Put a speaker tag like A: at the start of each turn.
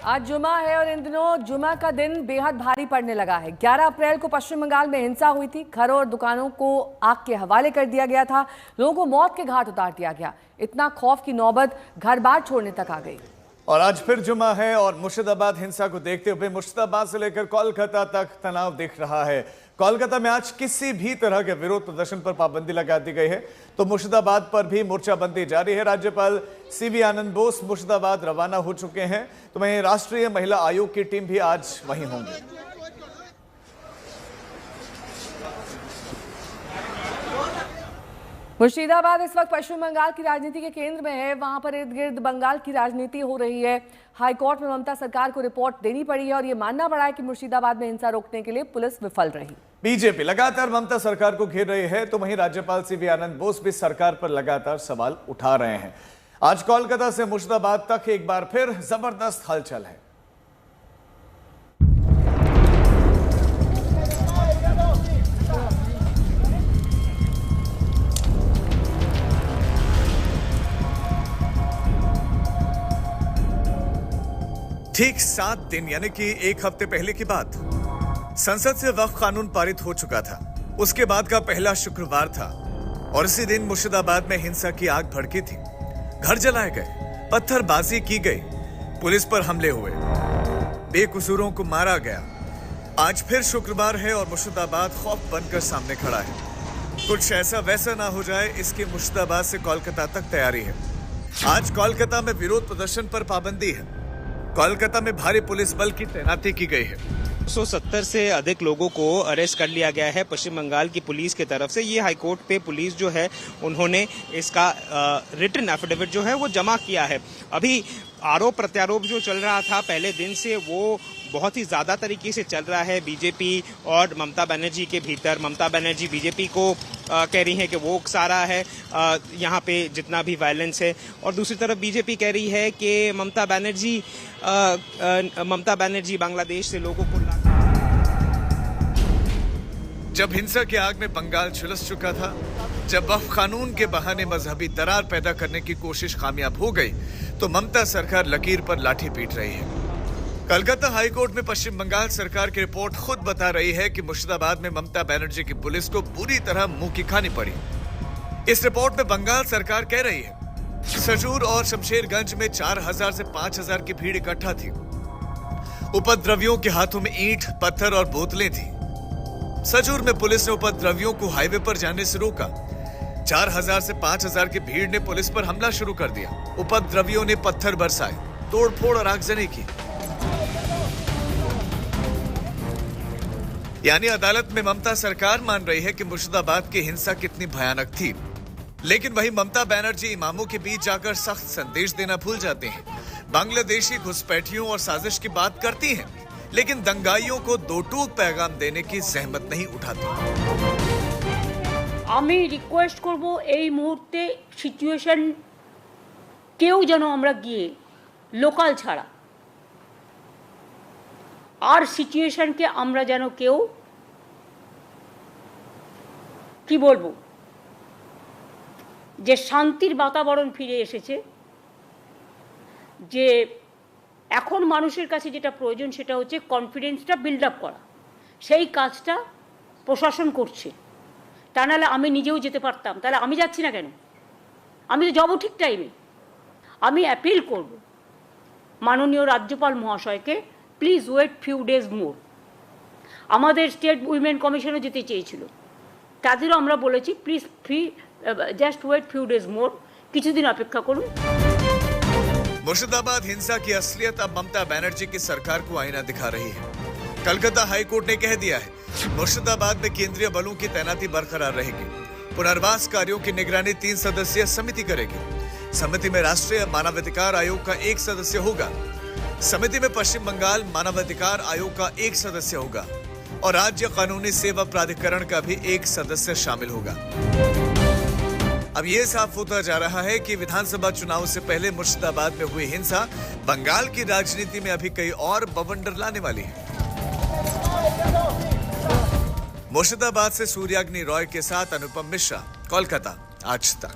A: आज जुमा है और इन दिनों जुमा का दिन बेहद भारी पड़ने लगा है। 11 अप्रैल को पश्चिम बंगाल में हिंसा हुई थी। घरों और दुकानों को आग के हवाले कर दिया गया था। लोगों को मौत के घाट उतार दिया गया। इतना खौफ की नौबत घर बार छोड़ने तक आ गई।
B: और आज फिर जुमा है और मुर्शिदाबाद हिंसा को देखते हुए मुर्शिदाबाद से लेकर कोलकाता तक तनाव दिख रहा है। कोलकाता में आज किसी भी तरह के विरोध प्रदर्शन पर पाबंदी लगा दी गई है, तो मुर्शिदाबाद पर भी मोर्चाबंदी जारी है। राज्यपाल सीवी आनंद बोस मुर्शिदाबाद रवाना हो चुके हैं, तो वहीं राष्ट्रीय महिला आयोग की टीम भी आज वहीं होंगी।
A: मुर्शिदाबाद इस वक्त पश्चिम बंगाल की राजनीति के केंद्र में है। वहां पर इर्द गिर्द बंगाल की राजनीति हो रही है। हाईकोर्ट में ममता सरकार को रिपोर्ट देनी पड़ी है और ये मानना पड़ा है कि मुर्शिदाबाद में हिंसा रोकने के लिए पुलिस विफल रही।
B: बीजेपी लगातार ममता सरकार को घेर रही है, तो वहीं राज्यपाल सीवी आनंद बोस भी सरकार पर लगातार सवाल उठा रहे हैं। आज कोलकाता से मुर्शिदाबाद तक एक बार फिर जबरदस्त हलचल है। ठीक 7 दिन यानी कि 1 हफ्ते पहले की बात, संसद से वक्फ कानून पारित हो चुका था। उसके बाद का पहला शुक्रवार था और इसी दिन मुर्शिदाबाद में हिंसा की आग भड़की थी। घर जलाए गए, पत्थरबाजी की गई, पुलिस पर हमले हुए, बेकसूरों को मारा गया। आज फिर शुक्रवार है और मुर्शिदाबाद खौफ बनकर सामने खड़ा है। कुछ ऐसा वैसा ना हो जाए, इसकी मुर्शिदाबाद से कोलकाता तक तैयारी है। आज कोलकाता में विरोध प्रदर्शन पर पाबंदी है। कोलकाता में भारी पुलिस बल की तैनाती की गई है।
C: 170 से अधिक लोगों को अरेस्ट कर लिया गया है पश्चिम बंगाल की पुलिस की तरफ से। ये हाईकोर्ट पे पुलिस जो है उन्होंने इसका रिटन एफिडेविट जो है वो जमा किया है। अभी आरोप प्रत्यारोप जो चल रहा था पहले दिन से वो बहुत ही ज्यादा तरीके से चल रहा है बीजेपी और ममता बनर्जी के भीतर। ममता बनर्जी बीजेपी को कह रही है कि वो उकसा रहा है यहाँ पे जितना भी वायलेंस है, और दूसरी तरफ बीजेपी कह रही है कि ममता बनर्जी बांग्लादेश से लोगों को
B: जब हिंसा की आग में बंगाल झुलस चुका था, जब वक्फ कानून के बहाने मजहबी दरार पैदा करने की कोशिश कामयाब हो गई, तो ममता सरकार लकीर पर लाठी पीट रही है। कलकत्ता हाईकोर्ट में पश्चिम बंगाल सरकार की रिपोर्ट खुद बता रही है कि मुर्शिदाबाद में ममता बनर्जी की पुलिस को बुरी तरह मुंह की खानी पड़ी। इस रिपोर्ट में बंगाल सरकार कह रही है सजूर और शमशेरगंज में 4000 से 5000 की भीड़ इकट्ठा थी। उपद्रवियों के हाथों में ईंट, पत्थर और बोतलें थी। सजूर में पुलिस ने उपद्रवियों को हाईवे पर जाने से रोका। 4000 से 5000 की भीड़ ने पुलिस पर हमला शुरू कर दिया। उपद्रवियों ने पत्थर बरसाए, तोड़फोड़ और आगजनी की। यानी अदालत में ममता सरकार मान रही है कि मुर्शिदाबाद की हिंसा कितनी भयानक थी, लेकिन वही ममता बनर्जी इमामों के बीच जाकर सख्त संदेश देना भूल जाते हैं। बांग्लादेशी घुसपैठियों और साजिश की बात करती हैं, लेकिन दंगाइयों को दो टूक पैगाम देने की जहमत नहीं उठाती।
D: আমি রিকোয়েস্ট করব এই মুহূর্তে সিচুয়েশন কেউ যেন আমরা গিয়ে লোকাল ছাড়া আর সিচুয়েশনকে আমরা যেন কেউ কি বলবো যে শান্তির বাতাবরণ ফিরে এসেছে, যে এখন মানুষের কাছে যেটা প্রয়োজন সেটা হচ্ছে কনফিডেন্সটা বিল্ড আপ করা। সেই কাজটা প্রশাসন করছে, তা নাহলে আমি নিজেও যেতে পারতাম। তাহলে আমি যাচ্ছি না কেন? আমি তো যাবো ঠিক টাইমে। আমি অ্যাপিল করব মাননীয় রাজ্যপাল মহাশয়কে, please wait few days more. আমাদের স্টেট উইমেন কমিশনও যেতে চেয়েছিল, তাদেরও আমরা বলেছি please just wait few days more, কিছুদিন অপেক্ষা করুন।
B: मुर्शिदाबाद हिंसा की असलियत अब ममता बनर्जी की सरकार को आईना दिखा रही है। कलकत्ता हाईकोर्ट ने कह दिया है मुर्शिदाबाद में केंद्रीय बलों की तैनाती बरकरार रहेगी। पुनर्वास कार्यों की निगरानी 3 सदस्यीय समिति करेगी। समिति में राष्ट्रीय मानवाधिकार आयोग का 1 सदस्य होगा। समिति में पश्चिम बंगाल मानवाधिकार आयोग का 1 सदस्य होगा और राज्य कानूनी सेवा प्राधिकरण का भी 1 सदस्य शामिल होगा। अब यह साफ होता जा रहा है कि विधानसभा चुनाव से पहले मुर्शिदाबाद में हुई हिंसा बंगाल की राजनीति में अभी कई और बवंडर लाने वाली है। मुर्शिदाबाद से सूर्याग्नि रॉय के साथ अनुपम मिश्रा, कोलकाता, आज तक।